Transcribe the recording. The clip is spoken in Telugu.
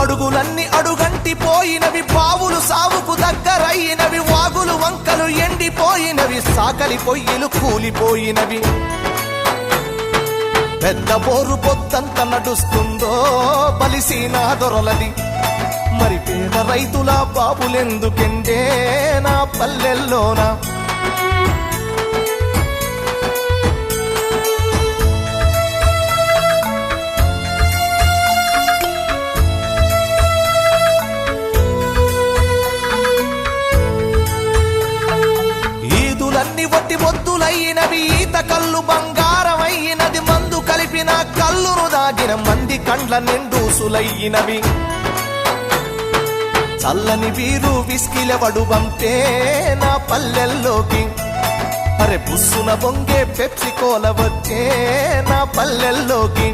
అడుగులన్నీ అడుగంటి పోయినవి, బావులు సావుకు దగ్గరయినవి, వాగులు వంకలు ఎండిపోయినవి, సాకలి పొయ్యిలు కూలిపోయినవి. పెద్ద బోరు పొద్దంత నడుస్తుందో బలిసీనా దొరలది, మరి పేద రైతుల బాబులెందుకెండే నా పల్లెల్లోనా. ఈదులన్నీ వట్టి మొద్దులయ్యినవి, ఈత కళ్ళు బంగారమయ్యినది, మందు కలిపిన కళ్ళును దాగిన మంది కండ్ల నిండూసులయ్యినవి. చల్లని వీరు విస్కిలవడు బంపే నా పల్లెల్లోకి, అరే బుస్సున బొంగే పెప్సి కోల వచ్చే నా పల్లెల్లోకి.